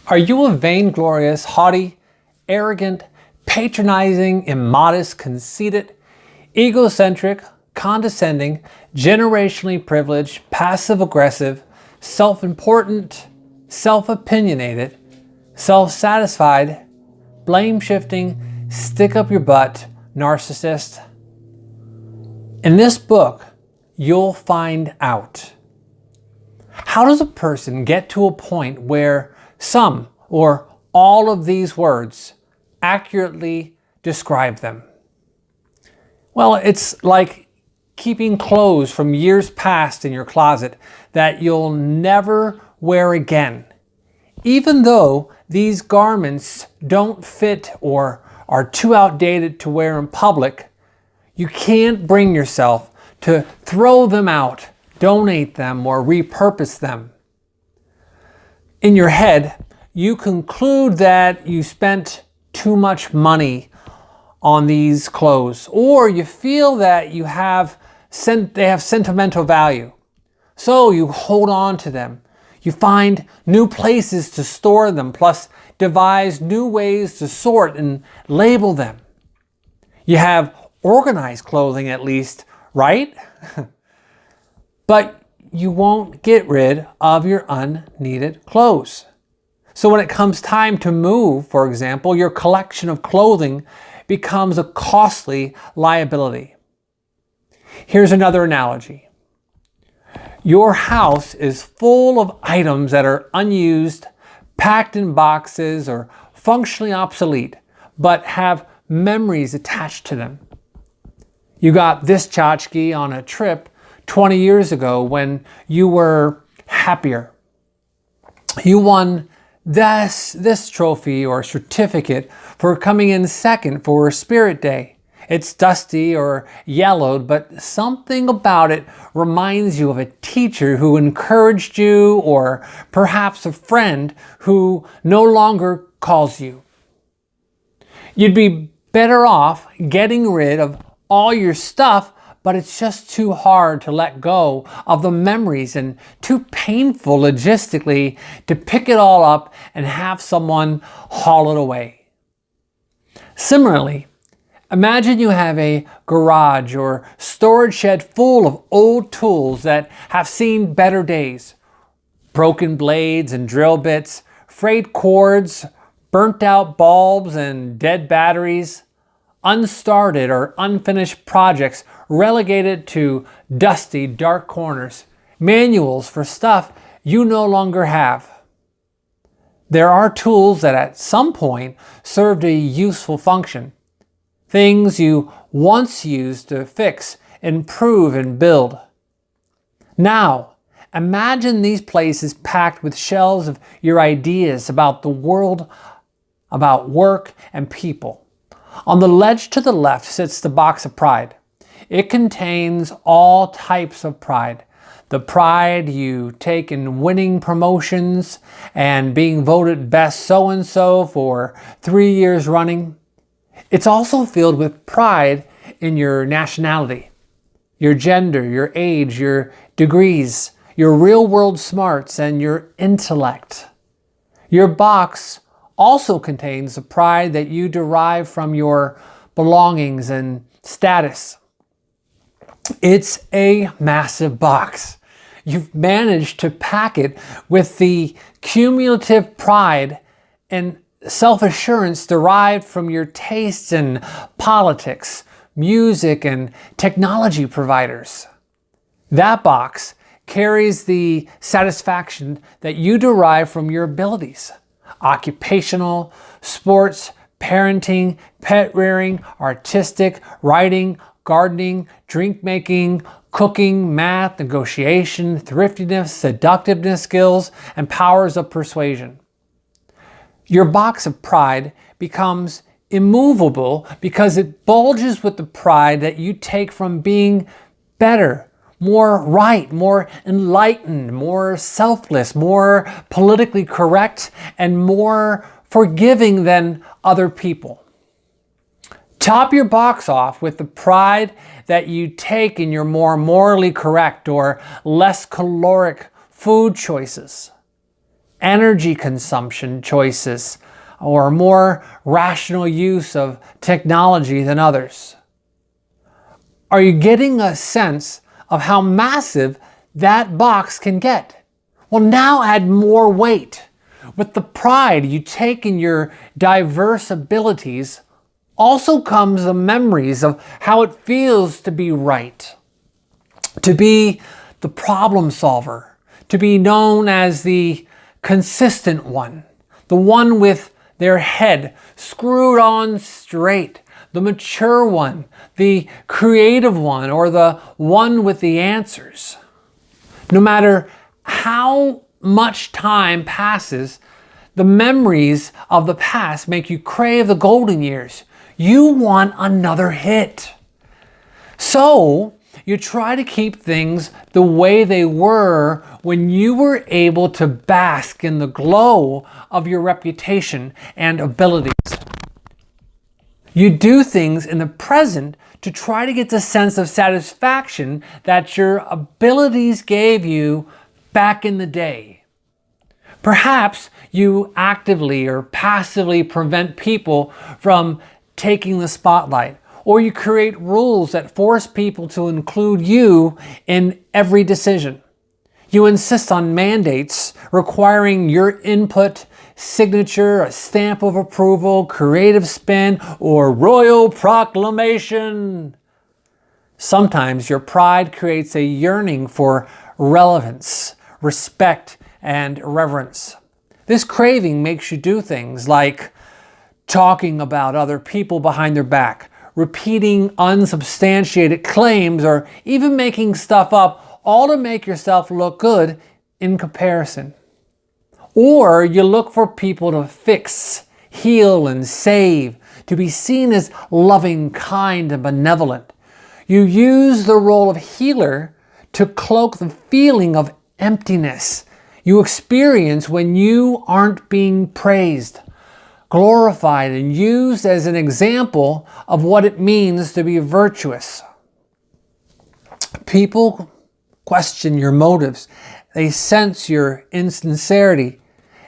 Are you a vainglorious, haughty, arrogant, patronizing, immodest, conceited, egocentric, condescending, generationally privileged, passive-aggressive, self-important, self-opinionated, self-satisfied, blame-shifting, stick-up-your-butt narcissist? In this book, you'll find out. How does a person get to a point where some or all of these words accurately describe them? Well, it's like keeping clothes from years past in your closet that you'll never wear again. Even though these garments don't fit or are too outdated to wear in public, you can't bring yourself to throw them out, donate them, or repurpose them. In your head, you conclude that you spent too much money on these clothes, or you feel that they have sentimental value. So you hold on to them. You find new places to store them, plus devise new ways to sort and label them. You have organized clothing at least, right? But you won't get rid of your unneeded clothes. So when it comes time to move, for example, your collection of clothing becomes a costly liability. Here's another analogy. Your house is full of items that are unused, packed in boxes, or functionally obsolete, but have memories attached to them. You got this tchotchke on a trip 20 years ago when you were happier. You won this trophy or certificate for coming in second for Spirit Day. It's dusty or yellowed, but something about it reminds you of a teacher who encouraged you, or perhaps a friend who no longer calls you. You'd be better off getting rid of all your stuff, but it's just too hard to let go of the memories and too painful logistically to pick it all up and have someone haul it away. Similarly, imagine you have a garage or storage shed full of old tools that have seen better days. Broken blades and drill bits, frayed cords, burnt out bulbs and dead batteries, unstarted or unfinished projects relegated to dusty, dark corners, manuals for stuff you no longer have. There are tools that at some point served a useful function, things you once used to fix, improve, and build. Now, imagine these places packed with shelves of your ideas about the world, about work and people. On the ledge to the left sits the box of pride. It contains all types of pride. The pride you take in winning promotions and being voted best so-and-so for 3 years running. It's also filled with pride in your nationality, your gender, your age, your degrees, your real-world smarts, and your intellect. Your box also contains the pride that you derive from your belongings and status. It's a massive box. You've managed to pack it with the cumulative pride and self-assurance derived from your tastes in politics, music, and technology providers. That box carries the satisfaction that you derive from your abilities. Occupational, sports, parenting, pet rearing, artistic, writing, gardening, drink making, cooking, math, negotiation, thriftiness, seductiveness skills, and powers of persuasion. Your box of pride becomes immovable because it bulges with the pride that you take from being better, more right, more enlightened, more selfless, more politically correct, and more forgiving than other people. Top your box off with the pride that you take in your more morally correct or less caloric food choices. energy consumption choices or more rational use of technology than others? Are you getting a sense of how massive that box can get? Well, now add more weight. With the pride you take in your diverse abilities also comes the memories of how it feels to be right, to be the problem solver, to be known as the consistent one, the one with their head screwed on straight, the mature one, the creative one, or the one with the answers. No matter how much time passes, the memories of the past make you crave the golden years. You want another hit. So you try to keep things the way they were when you were able to bask in the glow of your reputation and abilities. You do things in the present to try to get the sense of satisfaction that your abilities gave you back in the day. Perhaps you actively or passively prevent people from taking the spotlight, or you create rules that force people to include you in every decision. You insist on mandates requiring your input, signature, a stamp of approval, creative spin, or royal proclamation. Sometimes your pride creates a yearning for relevance, respect, and reverence. This craving makes you do things like talking about other people behind their back, repeating unsubstantiated claims, or even making stuff up, all to make yourself look good in comparison. Or you look for people to fix, heal, and save, to be seen as loving, kind, and benevolent. You use the role of healer to cloak the feeling of emptiness you experience when you aren't being praised, glorified, and used as an example of what it means to be virtuous. People question your motives. They sense your insincerity,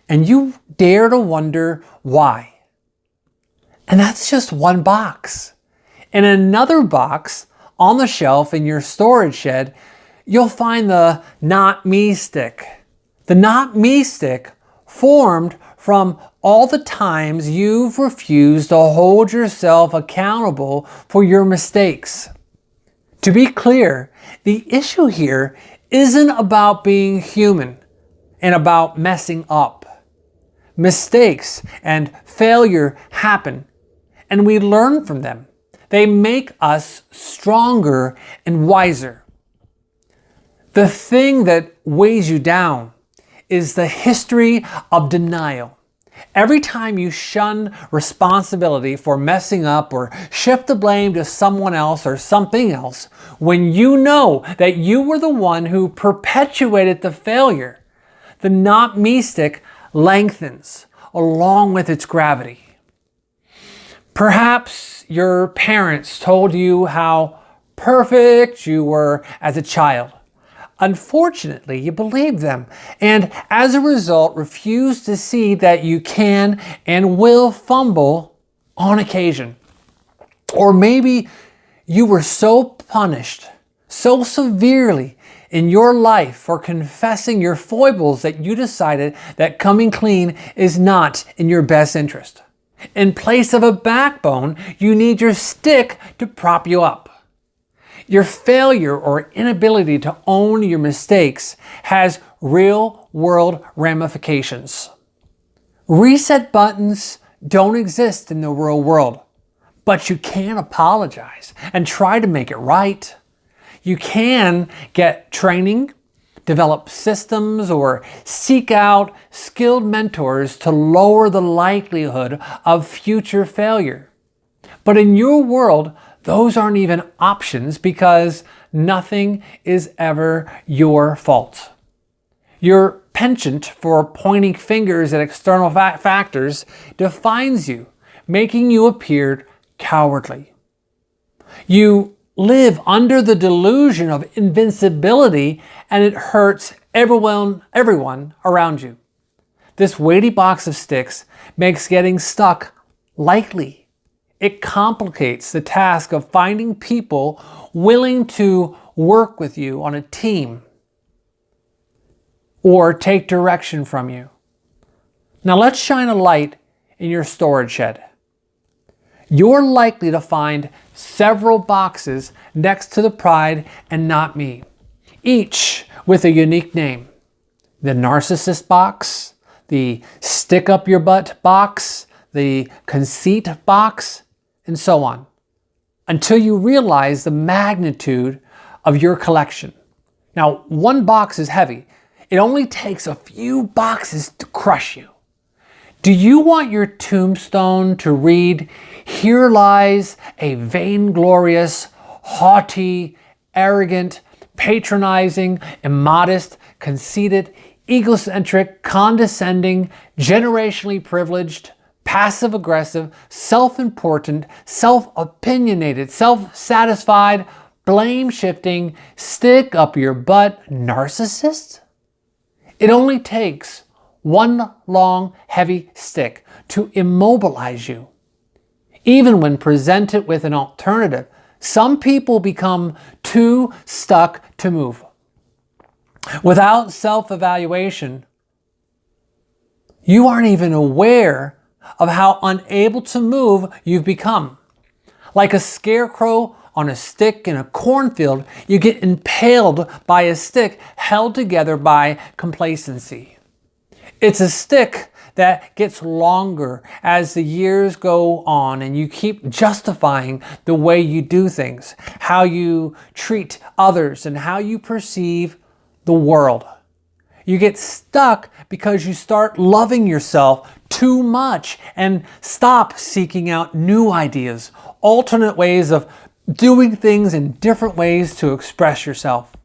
and you dare to wonder why. And that's just one box. In another box on the shelf in your storage shed, you'll find the not me stick. The not me stick formed from all the times you've refused to hold yourself accountable for your mistakes. To be clear, the issue here isn't about being human and about messing up. Mistakes and failure happen, and we learn from them. They make us stronger and wiser. The thing that weighs you down is the history of denial. Every time you shun responsibility for messing up or shift the blame to someone else or something else, when you know that you were the one who perpetuated the failure, the not me stick lengthens along with its gravity. Perhaps your parents told you how perfect you were as a child. Unfortunately, you believed them, and as a result, refused to see that you can and will fumble on occasion. Or maybe you were so punished, so severely in your life for confessing your foibles that you decided that coming clean is not in your best interest. In place of a backbone, you need your stick to prop you up. Your failure or inability to own your mistakes has real-world ramifications. Reset buttons don't exist in the real world, but you can apologize and try to make it right. You can get training, develop systems, or seek out skilled mentors to lower the likelihood of future failure. But in your world, those aren't even options because nothing is ever your fault. Your penchant for pointing fingers at external factors defines you, making you appear cowardly. You live under the delusion of invincibility, and it hurts everyone around you. This weighty box of sticks makes getting stuck likely. It complicates the task of finding people willing to work with you on a team or take direction from you. Now let's shine a light in your storage shed. You're likely to find several boxes next to the Pride and Not Me, each with a unique name. The narcissist box, the stick up your butt box, the conceit box, and so on, until you realize the magnitude of your collection. Now, one box is heavy. It only takes a few boxes to crush you. Do you want your tombstone to read, "Here lies a vainglorious, haughty, arrogant, patronizing, immodest, conceited, egocentric, condescending, generationally privileged, passive-aggressive, self-important, self-opinionated, self-satisfied, blame-shifting, stick-up-your-butt narcissist"? It only takes one long, heavy stick to immobilize you. Even when presented with an alternative, some people become too stuck to move. Without self-evaluation, you aren't even aware of how unable to move you've become. Like a scarecrow on a stick in a cornfield, you get impaled by a stick held together by complacency. It's a stick that gets longer as the years go on and you keep justifying the way you do things, how you treat others, and how you perceive the world. You get stuck because you start loving yourself too much and stop seeking out new ideas, alternate ways of doing things in different ways to express yourself.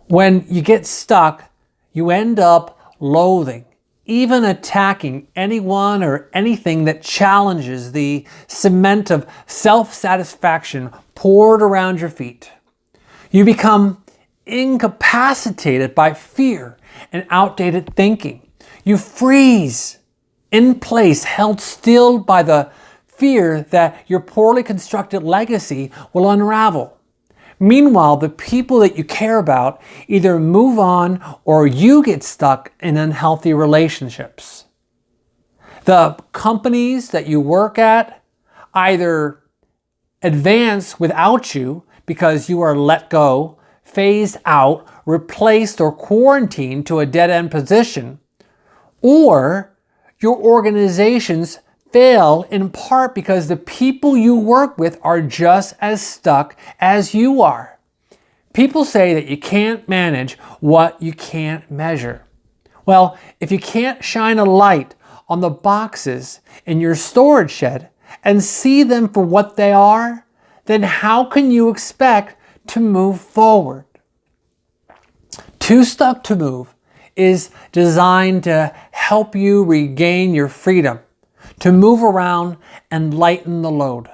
When you get stuck, you end up loathing, even attacking anyone or anything that challenges the cement of self-satisfaction poured around your feet. You become incapacitated by fear and outdated thinking. You freeze in place, held still by the fear that your poorly constructed legacy will unravel. Meanwhile, the people that you care about either move on or you get stuck in unhealthy relationships. The companies that you work at either advance without you because you are let go, phased out, replaced, or quarantined to a dead-end position, or your organizations fail in part because the people you work with are just as stuck as you are. People say that you can't manage what you can't measure. Well, if you can't shine a light on the boxes in your storage shed and see them for what they are, then how can you expect to move forward? Too Stuck to Move is designed to help you regain your freedom, to move around and lighten the load.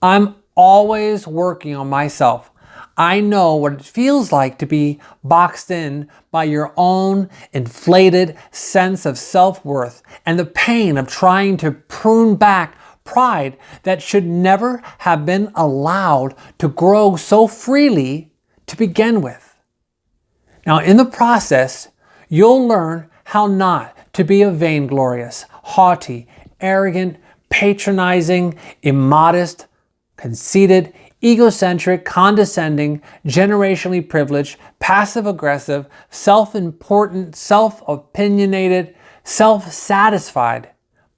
I'm always working on myself. I know what it feels like to be boxed in by your own inflated sense of self-worth and the pain of trying to prune back pride that should never have been allowed to grow so freely to begin with. Now, in the process, you'll learn how not to be a vainglorious, haughty, arrogant, patronizing, immodest, conceited, egocentric, condescending, generationally privileged, passive-aggressive, self-important, self-opinionated, self-satisfied,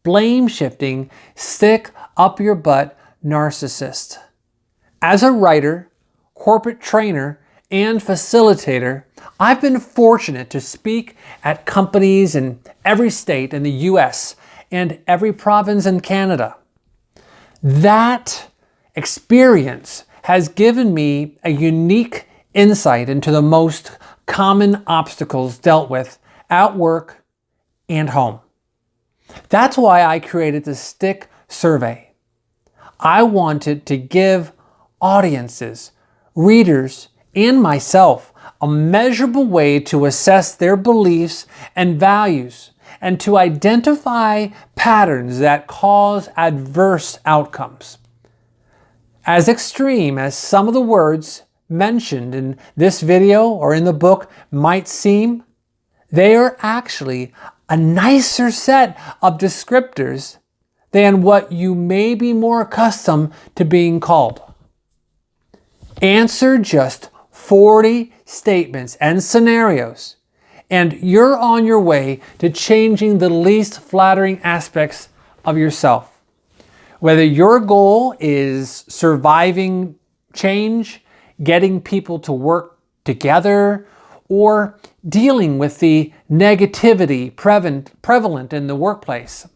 blame-shifting, stick-up-your-butt narcissist. As a writer, corporate trainer, and facilitator, I've been fortunate to speak at companies in every state in the US and every province in Canada. That experience has given me a unique insight into the most common obstacles dealt with at work and home. That's why I created the Stick Survey. I wanted to give audiences, readers, and myself a measurable way to assess their beliefs and values and to identify patterns that cause adverse outcomes. As extreme as some of the words mentioned in this video or in the book might seem, they are actually a nicer set of descriptors than what you may be more accustomed to being called. Answer just 40 statements and scenarios, and you're on your way to changing the least flattering aspects of yourself. Whether your goal is surviving change, getting people to work together, or dealing with the negativity prevalent in the workplace,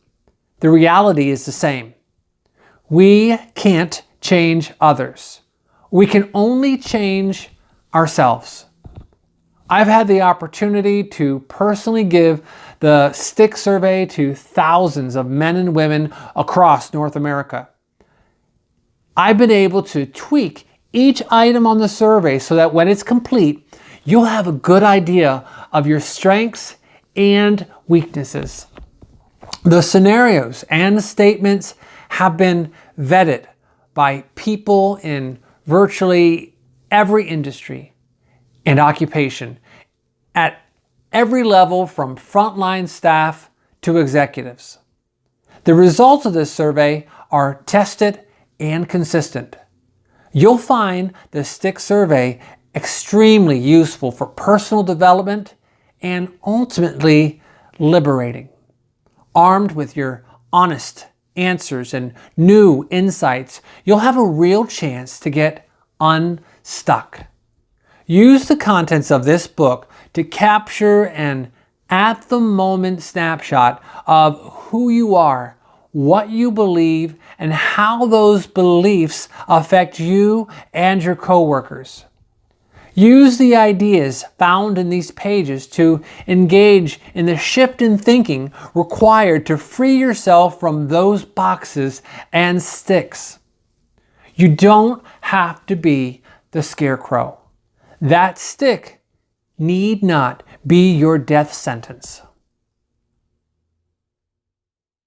the reality is the same. We can't change others. We can only change ourselves. I've had the opportunity to personally give the STICK survey to thousands of men and women across North America. I've been able to tweak each item on the survey so that when it's complete, you'll have a good idea of your strengths and weaknesses. The scenarios and statements have been vetted by people in virtually every industry and occupation at every level from frontline staff to executives. The results of this survey are tested and consistent. You'll find the STICK survey extremely useful for personal development and ultimately liberating. Armed with your honest answers and new insights, you'll have a real chance to get unstuck. Use the contents of this book to capture an at-the-moment snapshot of who you are, what you believe, and how those beliefs affect you and your coworkers. Use the ideas found in these pages to engage in the shift in thinking required to free yourself from those boxes and sticks. You don't have to be the scarecrow. That stick need not be your death sentence.